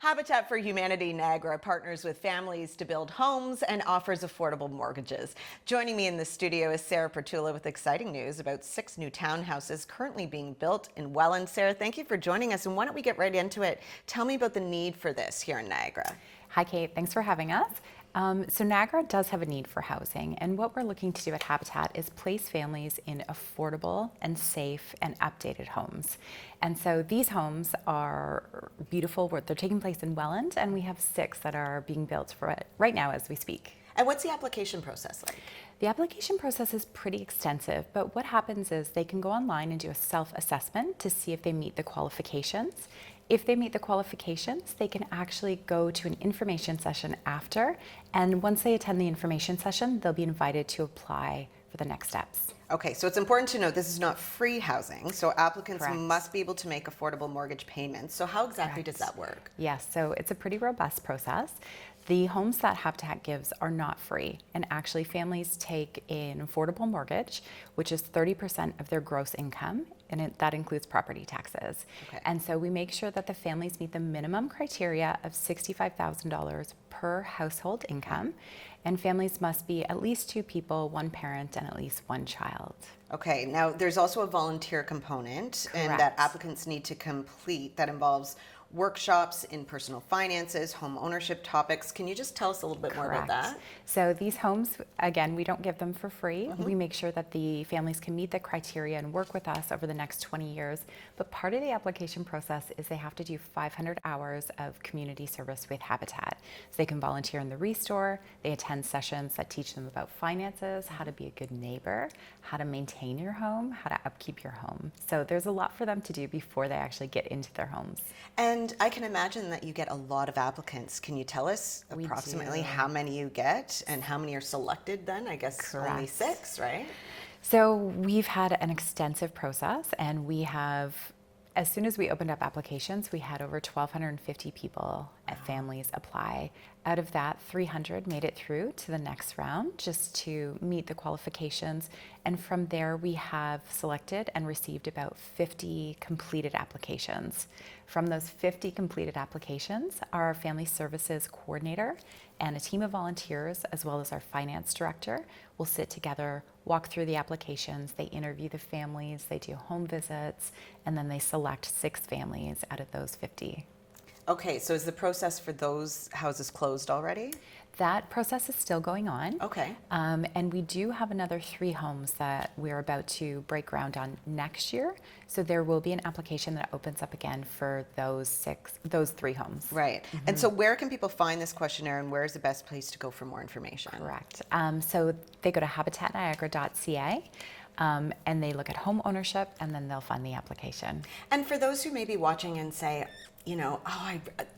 Habitat for Humanity Niagara partners with families to build homes and offers affordable mortgages. Joining me in the studio is Sarah Pritula with exciting news about 6 new townhouses currently being built in Welland. Sarah, thank you for joining us, and why don't we get right into it? Tell me about the need for this here in Niagara. Hi, Kate. Thanks for having us. So Niagara does have a need for housing, and what we're looking to do at Habitat is place families in affordable and safe and updated homes. And so these homes are beautiful. They're taking place in Welland, and we have 6 that are being built for right now as we speak. And what's the application process like? The application process is pretty extensive, but what happens is they can go online and do a self-assessment to see if they meet the qualifications. If they meet the qualifications, they can actually go to an information session after, and once they attend the information session, they'll be invited to apply for the next steps. Okay, so it's important to note this is not free housing, so applicants Correct. must be able to make affordable mortgage payments. So how exactly does that work? Yes, so it's a pretty robust process. The homes that Habitat gives are not free, and actually families take an affordable mortgage, which is 30% of their gross income, and that includes property taxes. Okay. And so we make sure that the families meet the minimum criteria of $65,000 per household income, and families must be at least 2 people, 1 parent, and at least 1 child. Okay, now there's also a volunteer component and that Correct. applicants need to complete that involves workshops in personal finances, home ownership topics. Can you just tell us a little bit more about that? So these homes, again, we don't give them for free. We make sure that the families can meet the criteria and work with us over the next 20 years. But part of the application process is they have to do 500 hours of community service with Habitat. So they can volunteer in the Restore, they attend sessions that teach them about finances, how to be a good neighbor, how to maintain your home, how to upkeep your home. So there's a lot for them to do before they actually get into their homes. And I can imagine that you get a lot of applicants. Can you tell us We approximately do. how many you get and how many are selected then? I guess only Correct. 6, right? So we've had an extensive process, and we have, as soon as we opened up applications, we had over 1,250 people families apply. Out of that, 300 made it through to the next round just to meet the qualifications. And from there, we have selected and received about 50 completed applications. From those 50 completed applications, our family services coordinator and a team of volunteers, as well as our finance director, will sit together, walk through the applications, they interview the families, they do home visits, and then they select 6 families out of those 50. Okay, so is the process for those houses closed already? That process is still going on. Okay. And we do have another 3 homes that we're about to break ground on next year. So there will be an application that opens up again for those 3 homes. Right. And so where can people find this questionnaire, and where is the best place to go for more information? Correct. So they go to habitatniagara.ca. And they look at home ownership, and then they'll find the application. And for those who may be watching and say, you know,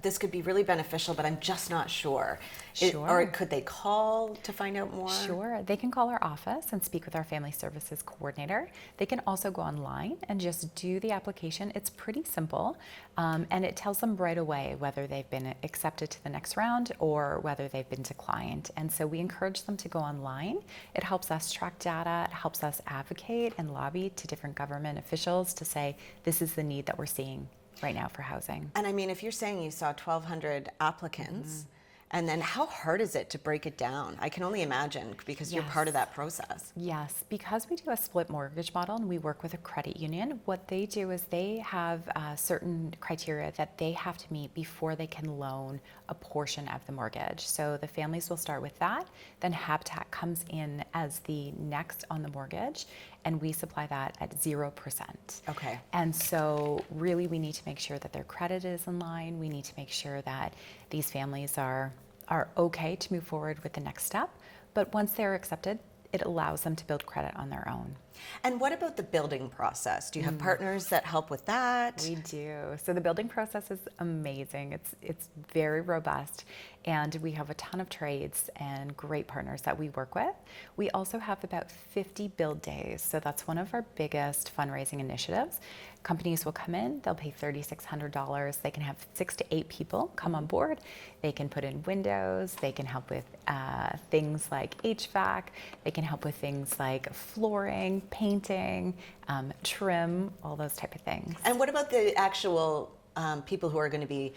this could be really beneficial, but I'm just not sure. Sure. Or could they call to find out more? Sure. They can call our office and speak with our family services coordinator. They can also go online and just do the application. It's pretty simple, and it tells them right away whether they've been accepted to the next round or whether they've been declined. And so we encourage them to go online. It helps us track data. It helps us advocate and lobby to different government officials to say, this is the need that we're seeing right now for housing. And I mean, if you're saying you saw 1,200 applicants, and then how hard is it to break it down? I can only imagine, because you're part of that process. Yes, because we do a split mortgage model and we work with a credit union, what they do is they have certain criteria that they have to meet before they can loan a portion of the mortgage. So the families will start with that, then Habitat comes in as the next on the mortgage, and we supply that at 0%. Okay. And so really we need to make sure that their credit is in line. We need to make sure that these families are okay to move forward with the next step. But once they're accepted, it allows them to build credit on their own. And what about the building process? Do you have partners that help with that? We do. So the building process is amazing. It's very robust, and we have a ton of trades and great partners that we work with. We also have about 50 build days. So that's one of our biggest fundraising initiatives. Companies will come in, they'll pay $3,600. They can have 6 to 8 people come on board. They can put in windows. They can help with things like HVAC. They can help with things like flooring, painting, trim, all those type of things. And what about the actual people who are going to be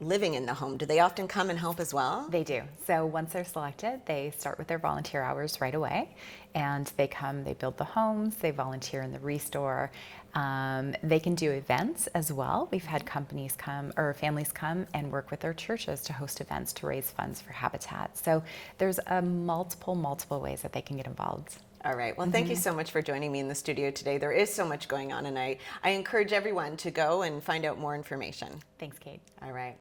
living in the home, do they often come and help as well? They do. So once they're selected, they start with their volunteer hours right away, and they come, they build the homes, they volunteer in the restore. They can do events as well. We've had companies come or families come and work with their churches to host events to raise funds for Habitat. So there's multiple ways that they can get involved. All right. Well, thank you so much for joining me in the studio today. There is so much going on, and I encourage everyone to go and find out more information. Thanks, Kate. All right.